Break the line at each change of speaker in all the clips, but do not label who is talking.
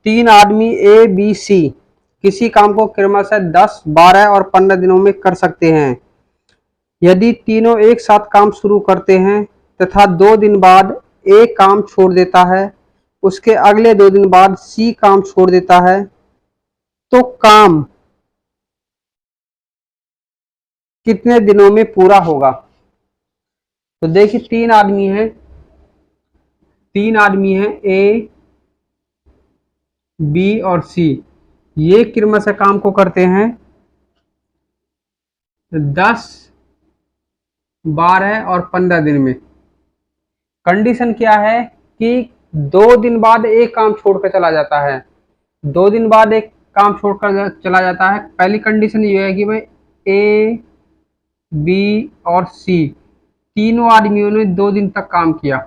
तीन आदमी A B C किसी काम को क्रमशः 10, 12 और 15 दिनों में कर सकते हैं। यदि तीनों एक साथ काम शुरू करते हैं तथा 2 दिन बाद ए काम छोड़ देता है, उसके अगले 2 दिन बाद सी काम छोड़ देता है, तो काम कितने दिनों में पूरा होगा? तो देखिए तीन आदमी हैं ए बी और सी। ये क्रमशः काम को करते हैं 10, 12 और 15 दिन में। कंडीशन क्या है कि 2 दिन बाद एक काम छोड़कर चला जाता है। 2 दिन बाद एक काम छोड़कर चला जाता है। पहली कंडीशन ये है कि भाई ए बी और सी तीनों आदमियों ने 2 दिन तक काम किया।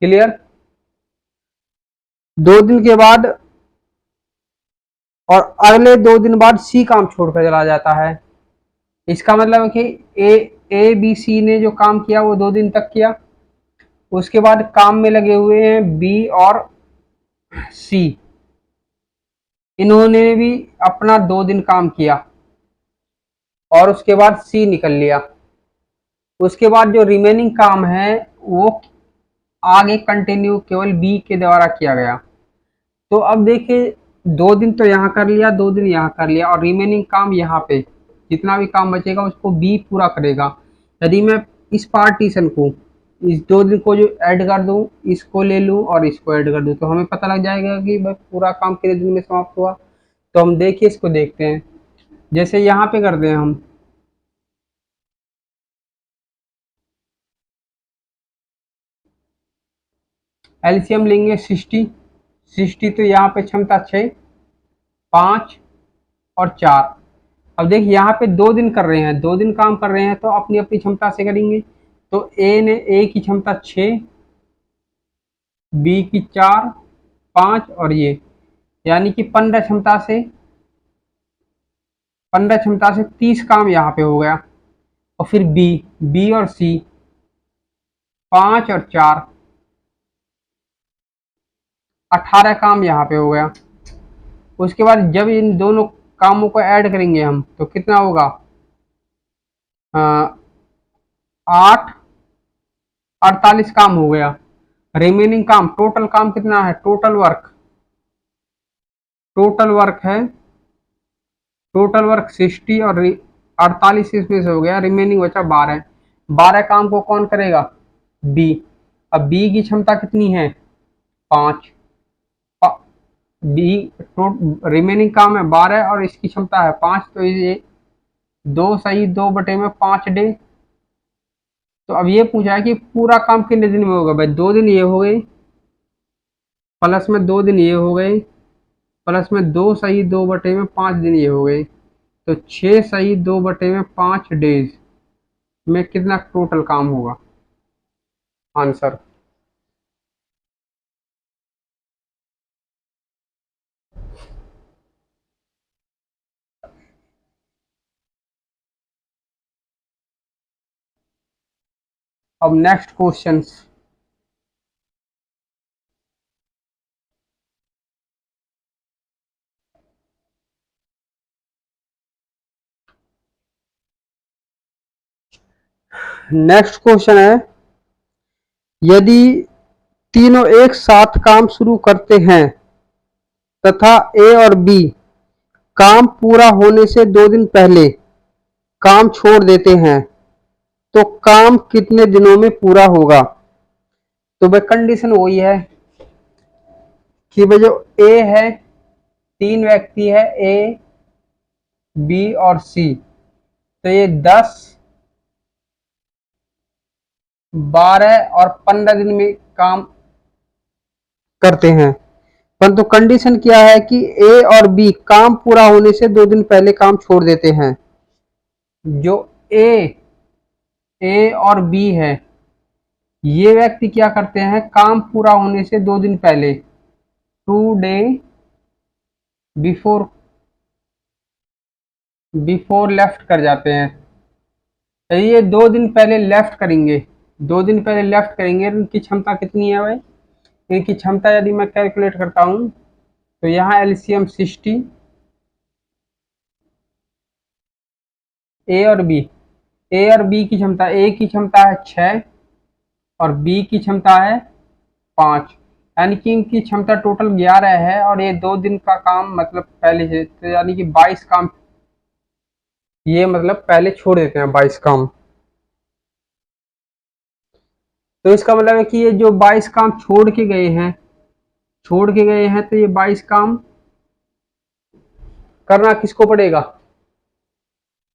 क्लियर? 2 दिन के बाद और अगले 2 दिन बाद सी काम छोड़कर चला जाता है। इसका मतलब है कि ए बी सी ने जो काम किया वो 2 दिन तक किया। उसके बाद काम में लगे हुए हैं बी और सी, इन्होंने भी अपना 2 दिन काम किया और उसके बाद सी निकल लिया। उसके बाद जो रिमेनिंग काम है वो आगे कंटिन्यू केवल बी के द्वारा किया गया। तो अब देखिए 2 दिन तो यहाँ कर लिया, 2 दिन यहाँ कर लिया और रिमेनिंग काम यहाँ पे जितना भी काम बचेगा उसको बी पूरा करेगा। यदि मैं इस पार्टीशन को, इस 2 दिन को जो ऐड कर दूं, इसको ले लूं और इसको ऐड कर दूं, तो हमें पता लग जाएगा कि भाई पूरा काम कितने दिन में समाप्त हुआ। तो हम देखिए इसको देखते हैं। जैसे यहाँ पे करते हैं हम एलसीएम लेंगे 60 तो यहाँ पे क्षमता 6, 5 और 4। अब देखिए यहाँ पे 2 दिन कर रहे हैं, 2 दिन काम कर रहे हैं तो अपनी अपनी क्षमता से करेंगे। तो ए की क्षमता 6, बी की 4, 5 और ये यानी कि 15 क्षमता से 30 काम यहाँ पे हो गया। और फिर बी और सी 5 और 4 18 काम यहाँ पे हो गया। उसके बाद जब इन दोनों कामों को ऐड करेंगे हम तो कितना होगा? 8, 48 काम हो गया। रिमेनिंग काम, टोटल काम कितना है? टोटल वर्क 60 और 48 इसमें से हो गया, रिमेनिंग बचा 12 काम को कौन करेगा? बी। अब बी की क्षमता कितनी है? 5। बी रिमेनिंग काम है 12 और इसकी क्षमता है 5, तो ये 2 सही 2 बटे में 5 डे। तो अब ये पूछा है कि पूरा काम कितने दिन में होगा? भाई 2 दिन ये हो गए, प्लस में 2 दिन ये हो गए, प्लस में 2 सही 2 बटे में 5 दिन ये हो गए, तो 6 सही 2 बटे में 5 डेज में कितना टोटल काम होगा? आंसर अब नेक्स्ट क्वेश्चन। नेक्स्ट क्वेश्चन है, यदि तीनों एक साथ काम शुरू करते हैं तथा ए और बी काम पूरा होने से 2 दिन पहले काम छोड़ देते हैं, तो काम कितने दिनों में पूरा होगा? तो भाई कंडीशन वही है कि भाई जो ए है, 3 व्यक्ति है ए बी और सी, तो ये 10, 12 और 15 दिन में काम करते हैं। परंतु कंडीशन क्या है कि ए और बी काम पूरा होने से 2 दिन पहले काम छोड़ देते हैं। जो ए और बी है, ये व्यक्ति क्या करते हैं? काम पूरा होने से 2 दिन पहले, 2 डे बिफोर लेफ्ट कर जाते हैं। तो ये 2 दिन पहले लेफ्ट करेंगे, 2 दिन पहले लेफ्ट करेंगे। उनकी क्षमता कितनी है भाई? इनकी क्षमता यदि मैं कैलकुलेट करता हूँ तो यहाँ एलसीएम 60, ए और बी, ए और बी की क्षमता, ए की क्षमता है 6 और बी की क्षमता है 5, यानी कि इनकी क्षमता टोटल 11 है और ये 2 दिन का काम मतलब पहले से, तो यानी कि 22 काम ये मतलब पहले छोड़ देते हैं, 22 काम। तो इसका मतलब है कि ये जो 22 काम छोड़ के गए हैं तो ये 22 काम करना किसको पड़ेगा,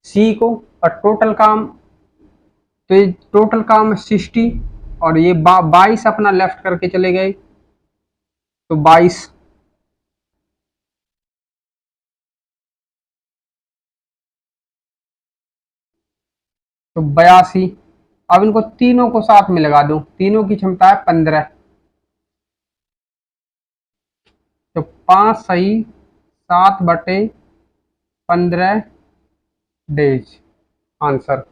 सी को। और टोटल काम, तो ये टोटल काम 60 और ये 22 अपना लेफ्ट करके चले गए, तो 22, तो 82। अब इनको तीनों को साथ में लगा दूं, तीनों की क्षमता है 15, तो 5 सही 7/15 डेज आंसर।